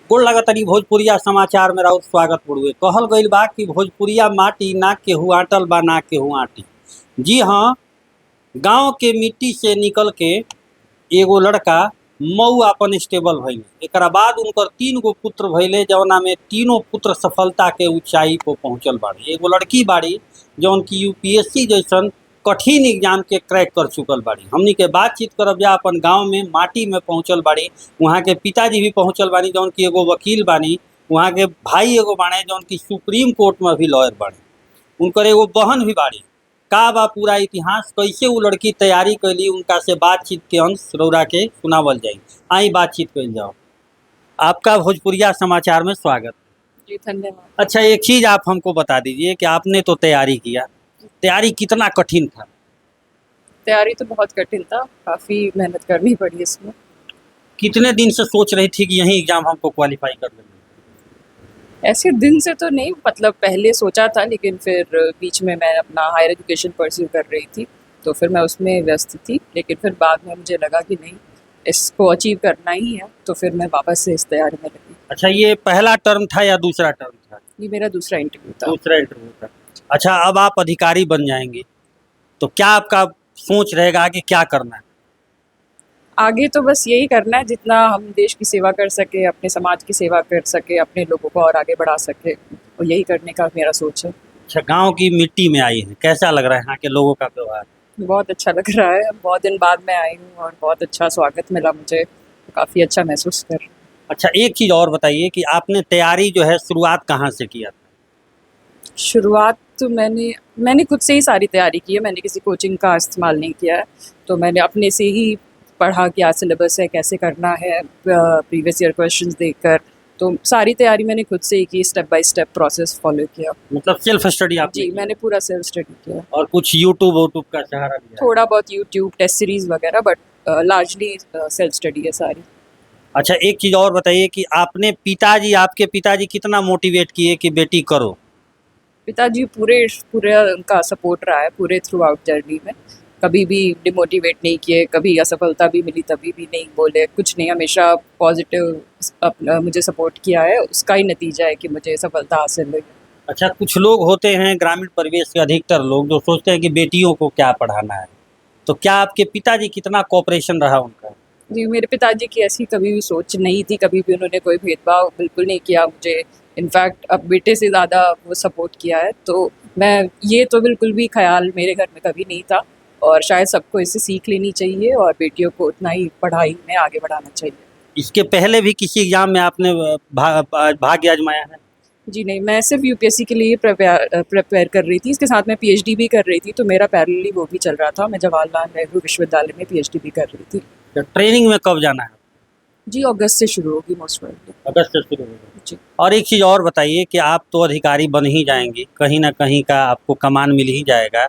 गोड़ लगतनी भोजपुरिया समाचार में राउत स्वागत बड़ुए। कहल गईल बा कि भोजपुरिया माटी ना केहू आटल बा ना केहू आटी। जी हाँ, गांव के मिट्टी से निकल के एगो लड़का मऊ आपन स्टेबल भइले। एकरा बाद उनकर 3 गो पुत्र भइले, जवना में तीनों पुत्र सफलता के ऊंचाई पर पहुंचल बाड़ी। एगो लड़की बाड़ी जौन की यूपीएससी जैसन कठिन एग्जाम के क्रैक कर चुकल बाड़ी। हमनी के बातचीत करब जा अपन गांव में माटी में पहुंचल बाड़ी। वहाँ के पिताजी भी पहुंचल बानी जौन की एगो वकील बानी। वहाँ के भाई एगो बाड़े जौन की सुप्रीम कोर्ट में भी लॉयर बाड़े। उनकर एगो बहन भी बाड़ी। का बा पूरा इतिहास, कैसे वो लड़की तैयारी कैली, उनका से बातचीत के अंश रौरा के सुनावल जाई। आई बातचीत कइल जाओ। आपका भोजपुरिया समाचार में स्वागत। जी धन्यवाद। अच्छा, एक चीज़ आप हमको बता दीजिए कि आपने तो तैयारी किया, तैयारी कितना कठिन था? तैयारी तो बहुत कठिन था, काफ़ी मेहनत करनी पड़ी इसमें। कितने दिन से सोच रही थी कि यही एग्जाम हमको क्वालिफाई कर लेना? ऐसे दिन से तो नहीं, मतलब पहले सोचा था, लेकिन फिर बीच में मैं अपना हायर एजुकेशन परस्यू कर रही थी, तो फिर मैं उसमें व्यस्त थी। लेकिन फिर बाद में मुझे लगा कि नहीं, इसको अचीव करना ही है, तो फिर मैं वापस से इस तैयारी में लगी। अच्छा, ये पहला टर्म था या दूसरा टर्म था? ये मेरा दूसरा इंटरव्यू था। दूसरा इंटरव्यू था। अच्छा, अब आप अधिकारी बन जाएंगे तो क्या आपका सोच रहेगा कि क्या करना है? आगे तो बस यही करना है, जितना हम देश की सेवा कर सके, अपने समाज की सेवा कर सके, अपने लोगों को और आगे बढ़ा सके, और यही करने का मेरा सोच है। अच्छा, गांव की मिट्टी में आई है, कैसा लग रहा है यहाँ के लोगों का व्यवहार? बहुत अच्छा लग रहा है, बहुत दिन बाद मैं आई हूँ और बहुत अच्छा स्वागत मिला मुझे, काफ़ी अच्छा महसूस कर रही हूँ। अच्छा, एक चीज़ और बताइए कि आपने तैयारी जो है शुरुआत कहाँ से किया था? शुरुआत तो मैंने खुद से ही सारी तैयारी की है, मैंने किसी कोचिंग का इस्तेमाल नहीं किया है। तो मैंने अपने से ही पढ़ा, क्या सिलेबस है, कैसे करना है, प्रीवियस ईयर क्वेश्चंस देखकर। तो सारी तैयारी मैंने खुद से ही की, step by step process follow किया। मतलब सेल्फ स्टडी आपने जी, किया? मैंने पूरा सेल्फ स्टडी किया। और कुछ यूट्यूब का सहारा लिया? थोड़ा बहुत यूट्यूब, टेस्ट सीरीज़ वगैरह, बट लार्जली सेल्फ स्टडी है सारी। अच्छा, एक चीज़ और बताइए कि आपके पिताजी कितना मोटिवेट किए कि बेटी करो? पिताजी पूरे पूरे उनका सपोर्ट रहा है पूरे थ्रू आउट जर्नी में। कभी भी डिमोटिवेट नहीं किए, कभी असफलता भी मिली तभी भी नहीं बोले कुछ नहीं, हमेशा पॉजिटिव मुझे सपोर्ट किया है। उसका ही नतीजा है कि मुझे सफलता हासिल हुई। अच्छा, कुछ लोग होते हैं ग्रामीण परिवेश के अधिकतर लोग जो सोचते हैं कि बेटियों को क्या पढ़ाना है, तो क्या आपके पिताजी कितना कोऑपरेशन रहा उनका? जी, मेरे पिताजी की ऐसी कभी भी सोच नहीं थी, कभी भी उन्होंने कोई भेदभाव बिल्कुल नहीं किया मुझे। इनफैक्ट अब बेटे से ज़्यादा वो सपोर्ट किया है, तो मैं ये तो बिल्कुल भी ख्याल मेरे घर में कभी नहीं था। और शायद सबको इससे सीख लेनी चाहिए और बेटियों को उतना ही पढ़ाई में आगे बढ़ाना चाहिए। इसके पहले भी किसी एग्जाम में आपने भाग्य आजमाया है? जी नहीं, मैं सिर्फ यूपीएससी के लिए प्रिपेयर कर रही थी, इसके साथ मैं पीएचडी भी कर रही थी, तो मेरा पैरेलली वो भी चल रहा था। मैं जवाहरलाल नेहरू विश्वविद्यालय में पीएचडी भी कर रही थी। तो ट्रेनिंग में कब जाना है? जी, अगस्त से शुरू होगी मोस्ट वेलकम। अगस्त से शुरू होगा। जी। और एक चीज़ और बताइए कि आप तो अधिकारी बन ही जाएंगे, कहीं ना कहीं का आपको कमान मिल ही जाएगा,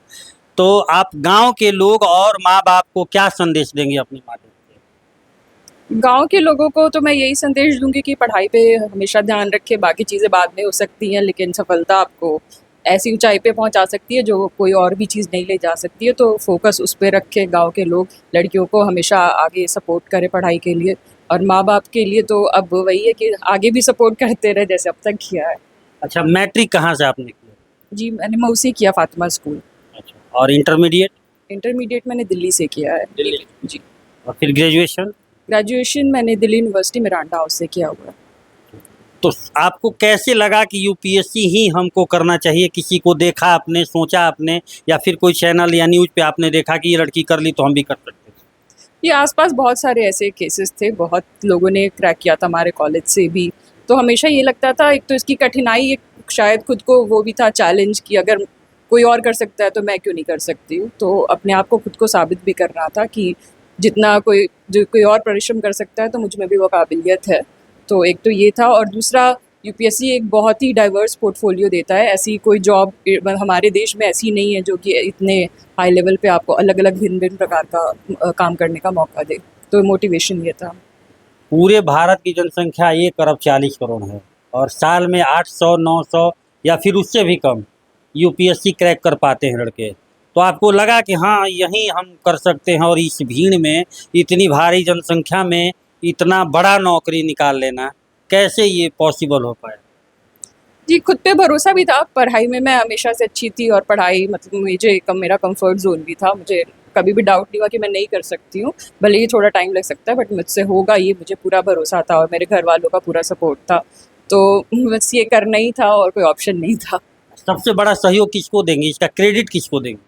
तो आप गांव के लोग और माँ बाप को क्या संदेश देंगे अपने माध्यम से? गाँव के लोगों को तो मैं यही संदेश दूंगी कि पढ़ाई पे हमेशा ध्यान रखें, बाकी चीज़ें बाद में हो सकती हैं, लेकिन सफलता आपको ऐसी ऊंचाई पे पहुंचा सकती है जो कोई और भी चीज़ नहीं ले जा सकती है। तो फोकस उस पे रखें। गाँव के लोग लड़कियों को हमेशा आगे सपोर्ट करें पढ़ाई के लिए, और माँ बाप के लिए तो अब वही है कि आगे भी सपोर्ट करते रहे जैसे अब तक किया है। अच्छा, मैट्रिक कहाँ से आपने किया? जी, मैंने मऊ से किया, फातिमा स्कूल। अच्छा, और इंटरमीडिएट? इंटरमीडिएट मैंने दिल्ली से किया है। दिल्ली। जी। और फिर ग्रेजुएशन? ग्रेजुएशन मैंने दिल्ली यूनिवर्सिटी मिरांडा हाउस से किया हुआ है। तो आपको कैसे लगा कि यूपीएससी ही हमको करना चाहिए? किसी को देखा आपने, सोचा आपने, या फिर कोई चैनल या न्यूज़ पे आपने देखा कि ये लड़की कर ली तो हम भी कर सकते हैं? ये आसपास बहुत सारे ऐसे केसेस थे, बहुत लोगों ने क्रैक किया था हमारे कॉलेज से भी। तो हमेशा ये लगता था, एक तो इसकी कठिनाई, एक शायद खुद को वो भी था चैलेंज कि अगर कोई और कर सकता है तो मैं क्यों नहीं कर सकती हूँ। तो अपने आप को खुद को साबित भी करना था कि जितना कोई और परिश्रम कर सकता है तो मुझ में भी वो काबिलियत है। तो एक तो ये था, और दूसरा यूपीएससी एक बहुत ही डाइवर्स पोर्टफोलियो देता है। ऐसी कोई जॉब हमारे देश में ऐसी नहीं है जो कि इतने हाई लेवल पे आपको अलग अलग भिन्न भिन्न प्रकार का काम करने का मौका दे। तो मोटिवेशन ये था। पूरे भारत की जनसंख्या 1 अरब 40 करोड़ है और साल में 800 900 या फिर उससे भी कम यूपीएससी क्रैक कर पाते हैं लड़के। तो आपको लगा कि हाँ, यहीं हम कर सकते हैं, और इस भीड़ में, इतनी भारी जनसंख्या में इतना बड़ा नौकरी निकाल लेना, कैसे ये पॉसिबल हो पाया? जी, खुद पे भरोसा भी था। पढ़ाई में मैं हमेशा से अच्छी थी और पढ़ाई मतलब मेरा कंफर्ट ज़ोन भी था। मुझे कभी भी डाउट नहीं हुआ कि मैं नहीं कर सकती हूँ। भले ही थोड़ा टाइम लग सकता है बट मुझसे होगा ये, मुझे पूरा भरोसा था और मेरे घर वालों का पूरा सपोर्ट था। तो बस ये करना ही था और कोई ऑप्शन नहीं था। सबसे बड़ा सहयोग किसको देंगे, इसका क्रेडिट किसको देंगे?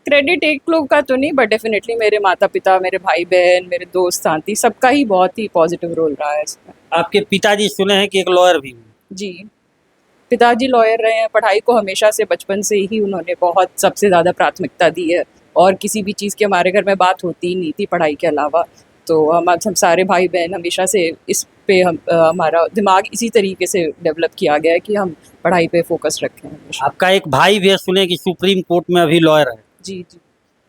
क्रेडिट एक लोग का तो नहीं बट डेफ़िनेटली मेरे माता-पिता, मेरे भाई-बहन, मेरे दोस्त, साथी सबका ही बहुत ही पॉज़िटिव रोल रहा है इसमें। आपके पिताजी सुने हैं कि एक लॉयर भी हैं। जी। पिताजी लॉयर रहे हैं, पढ़ाई को हमेशा से बचपन से ही उन्होंने बहुत सबसे ज़्यादा प्राथमिकता दी है और किसी भी चीज़ की हमारे घर में बात होती ही नहीं थी पढ़ाई के अलावा। तो हम सारे भाई-बहन हमेशा से इस पे हमारा दिमाग इसी तरीके से डेवलप किया गया है कि हम पढ़ाई पे फ़ोकस रखें हमेशा। आपका एक भाई भी है, सुने कि सुप्रीम कोर्ट में अभी लॉयर है। जी, जी।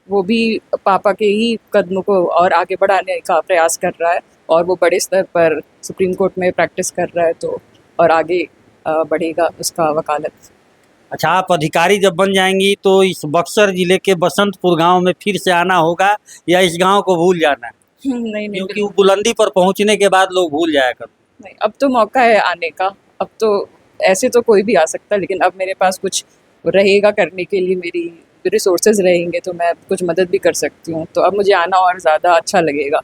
वो भी पापा के ही कदमों को और आगे बढ़ाने का प्रयास कर रहा है और वो बड़े स्तर पर सुप्रीम कोर्ट में प्रैक्टिस कर रहा है तो और आगे बढ़ेगा उसका वकालत। अच्छा, आप अधिकारी जब बन जाएंगी तो इस बक्सर जिले के बसंतपुर गांव में फिर से आना होगा या इस गांव को भूल जाना है? नहीं, नहीं, क्योंकि वो बुलंदी पर पहुंचने के बाद लोग भूल जाया करते हैं। नहीं, अब तो मौका है आने का। अब तो ऐसे तो कोई भी आ सकता है लेकिन अब मेरे पास कुछ रहेगा करने के लिए, मेरी रिसोर्सेज रहेंगे तो मैं कुछ मदद भी कर सकती हूँ। तो अब मुझे आना और ज़्यादा अच्छा लगेगा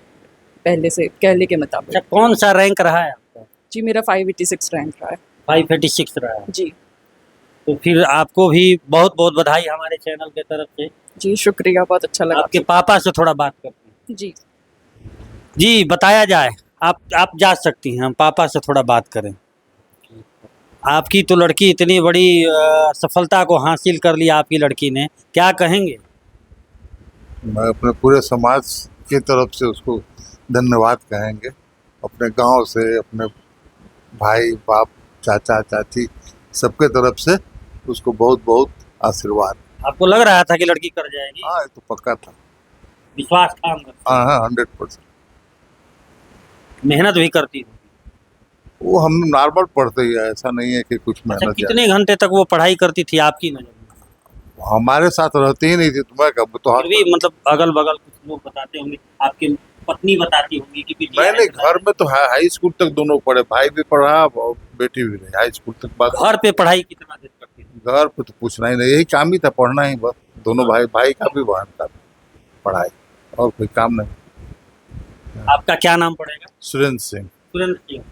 पहले से पहले के मुताबिक। अच्छा, कौन सा रैंक रहा है आपका? जी, मेरा 586 रैंक रहा है। 586 रहा है। जी। तो फिर आपको भी बहुत बहुत बधाई हमारे चैनल के तरफ से। जी, शुक्रिया, बहुत अच्छा लगा। आपके पापा से थोड़ा बात करते हैं। जी। जी, बताया जाए। आप जा सकती हैं, हम पापा से थोड़ा बात करें। आपकी तो लड़की इतनी बड़ी सफलता को हासिल कर लिया आपकी लड़की ने, क्या कहेंगे? मैं अपने पूरे समाज की तरफ से उसको धन्यवाद कहेंगे, अपने गांव से, अपने भाई बाप चाचा चाची सबके तरफ से उसको बहुत बहुत आशीर्वाद। आपको लग रहा था कि लड़की कर जाएगी? हाँ, ये तो पक्का था। विश्वास था अंदर? हाँ हाँ, 100%। मेहनत भी करती थी? वो हम नॉर्मल पढ़ते ही है, ऐसा नहीं है कि कुछ अच्छा, मेहनत कितने घंटे तक वो पढ़ाई करती थी आपकी नजर में? ज्यादा। हमारे साथ रहती ही नहीं थी, तो मैं कब तो फिर भी मतलब अगल बगल कुछ लोग बताते होंगे, आपकी पत्नी बताती होंगी कि बिटिया मैंने ने घर में तो हाई स्कूल तक दोनों पढ़े, भाई भी पढ़ा और बेटी भी रही, हाई स्कूल तक। बात घर पे पढ़ाई कितना देर करती थी? घर पे तो पूछना ही नहीं, यही काम ही था, पढ़ना ही बस। दोनों भाई का भी बहन का भी पढ़ाई, और कोई काम नहीं। आपका क्या नाम पड़ेगा? सुरेंद्र सिंह। सुरेंद्र सिंह।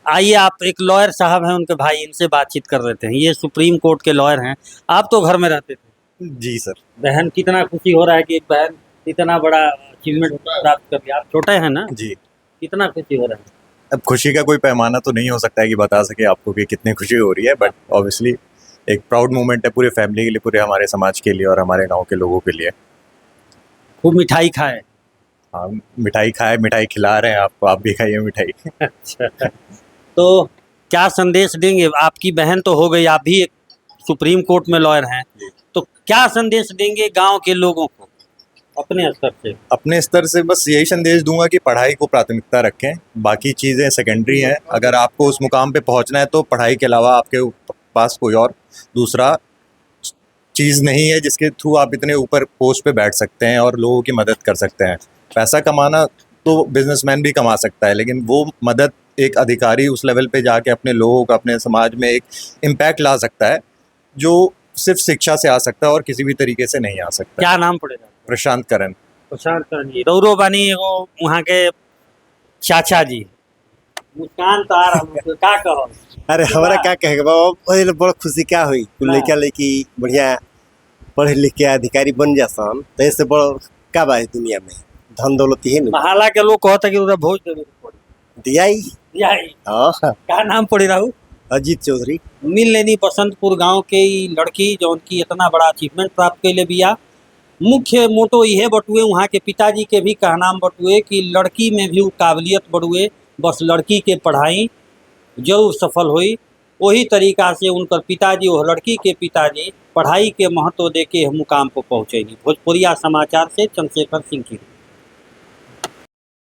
आइए, आप एक लॉयर साहब हैं, उनके भाई, इनसे बातचीत कर लेते हैं। ये सुप्रीम कोर्ट के लॉयर हैं। आप तो घर में रहते थे। जी सर। बहन, कितना खुशी हो रहा है कि एक बहन इतना बड़ा अचीवमेंट प्राप्त कर लिया। आप छोटे हैं ना? जी। कितना खुशी हो रहा है? अब खुशी का कोई पैमाना तो नहीं हो सकता है कि बता सके आपको कि कितनी खुशी हो रही है, बट ऑब्वियसली एक प्राउड मोमेंट है पूरे फैमिली के लिए, पूरे हमारे समाज के लिए और हमारे गांव के लोगों के लिए। खूब मिठाई खाए? हाँ, मिठाई खाए, मिठाई खिला रहे हैं आपको, आप भी खाइए मिठाई। अच्छा, तो क्या संदेश देंगे? आपकी बहन तो हो गई, आप भी एक सुप्रीम कोर्ट में लॉयर हैं, तो क्या संदेश देंगे गांव के लोगों को अपने स्तर से? अपने स्तर से बस यही संदेश दूंगा कि पढ़ाई को प्राथमिकता रखें, बाकी चीज़ें सेकेंडरी हैं। अगर आपको उस मुकाम पे पहुंचना है तो पढ़ाई के अलावा आपके पास कोई और दूसरा चीज़ नहीं है जिसके थ्रू आप इतने ऊपर पोस्ट पे बैठ सकते हैं और लोगों की मदद कर सकते हैं। पैसा कमाना तो बिजनेसमैन भी कमा सकता है, लेकिन वो मदद एक अधिकारी उस लेवल पे जाके अपने लोगों का, अपने समाज में एक इम्पैक्ट ला सकता है जो सिर्फ शिक्षा से आ सकता है और किसी भी तरीके से नहीं आ सकता। क्या नाम पड़ेगा? प्रशांत करण। प्रशांत करण जी। रौरो बानी एगो वहाँ के चाचा जी। मुस्कान तो आ रहा, का कहो? अरे हमारा क्या कहेगा बाबा, ओहिले बड़ा खुशी क्या हुई, कुल लड़का लड़की बढ़िया पढ़ लिख के अधिकारी बन जासन, तो ऐसे बड़ा का बा दुनिया में, धन दौलत ही नहीं महाला के लोग कहता कि उधर भोज देवे के पड़ी। दिया ही। यही हाँ, का नाम पड़ी रहू? अजीत चौधरी। मिल लेनी बसंतपुर गांव के ई लड़की जौन की इतना बड़ा अचीवमेंट प्राप्त कैले बिया। मुख्य मोटो इहे बटुए, वहाँ के पिताजी के भी कहनाम बटुए कि लड़की में भी काबिलियत बढ़ुए, बस लड़की के पढ़ाई जरूर सफल हुई। वही तरीका से उनकर पिताजी, वो लड़की के पिताजी पढ़ाई के महत्व दे के मुकाम पर पहुँचेगी। भोजपुरिया समाचार से चंद्रशेखर सिंह की।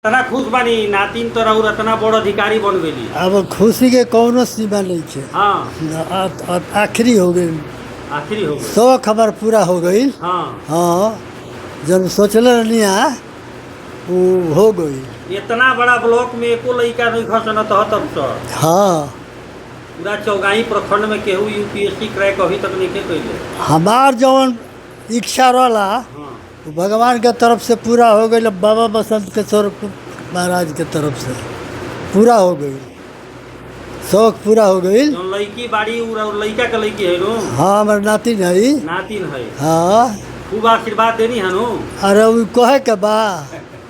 इतना खुश बानी, नातिन तो रहू इतना बड़ अधिकारी बन गई। अब खुशी के कौनो सीमा नहीं है। हाँ, आखिरी हो गई, आखिरी हो गई। सो खबर पूरा हो गई। हाँ, हाँ, जब सोचल नहीं वो हो गई। इतना बड़ा ब्लॉक में एको लड़का नहीं खसन तब सर हाँ पूरा चौगाई प्रखंड में केहू यूपीएससी क्रैक अभी तक नहीं कैले। हमार जवन इच्छा रहला हाँ वो भगवान के तरफ से पूरा हो गई, बाबा बसंत किशोर महाराज के तरफ से पूरा हो गई, शौक पूरा हो गई। जौन लड़की बाड़ी उ लड़का के लड़की है नो। हाँ हमारे नातिन है। नातिन है। हाँ खूब आशीर्वाद देनी है नो। अरे वो कहे के बा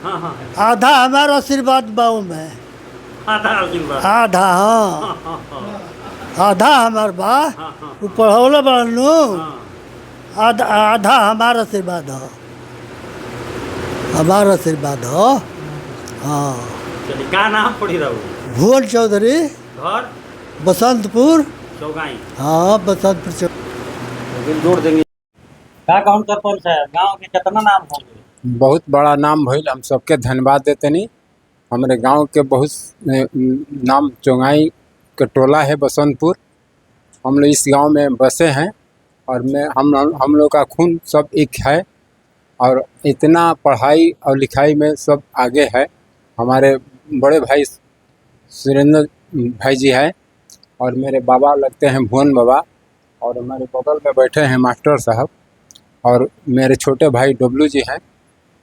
हाँ हाँ आधा हमारा आशीर्वाद बाऊ में, आधा आशीर्वाद। आधा हाँ हाँ हाँ हाँ आधा हमार बा हाँ हाँ वो पढ़ौले बनू, हाँ। आधा आधा हमारा आशीर्वाद हो, हमारा आशीर्वाद हो। हाँ चलिए क्या नाम पड़ी रहो? भुवन चौधरी, घर बसंतपुर। चौगाई। हाँ बसंतपुर जोड़ देंगे। का कौन सरपंच है गांव के कितना नाम होंगे? बहुत बड़ा नाम भइल, हम सबके धन्यवाद देतनी। हमारे गांव के बहुत नाम चौगाई के टोला है बसंतपुर, हम लोग इस गांव में बसे हैं और हम लोग का खून सब एक है और इतना पढ़ाई और लिखाई में सब आगे है। हमारे बड़े भाई सुरेंद्र भाई जी है और मेरे बाबा लगते हैं भुवन बाबा, और हमारे बगल में बैठे हैं मास्टर साहब, और मेरे छोटे भाई डब्लू जी हैं,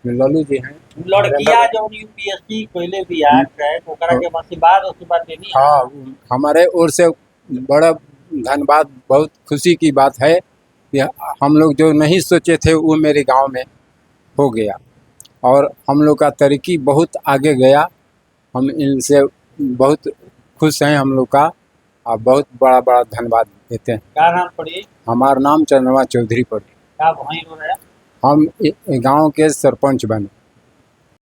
लल्लू जी हैं। लड़किया जो यूपीएससी पहले भी आ क्रैक ओकरा के आशीर्वाद देनी है। हाँ, हमारे ओर से बड़ा धन्यवाद, बहुत खुशी की बात है कि हम लोग जो नहीं सोचे थे वो मेरे गांव में हो गया और हम लोग का तरक्की बहुत आगे गया। हम इनसे बहुत खुश हैं हम लोग का, और बहुत बड़ा बड़ा धन्यवाद देते हैं। क्या नाम पड़ी? हमारा नाम चंद्रमा चौधरी पड़ी। क्या वहीं रो रहे हैं? हम गांव के सरपंच बने।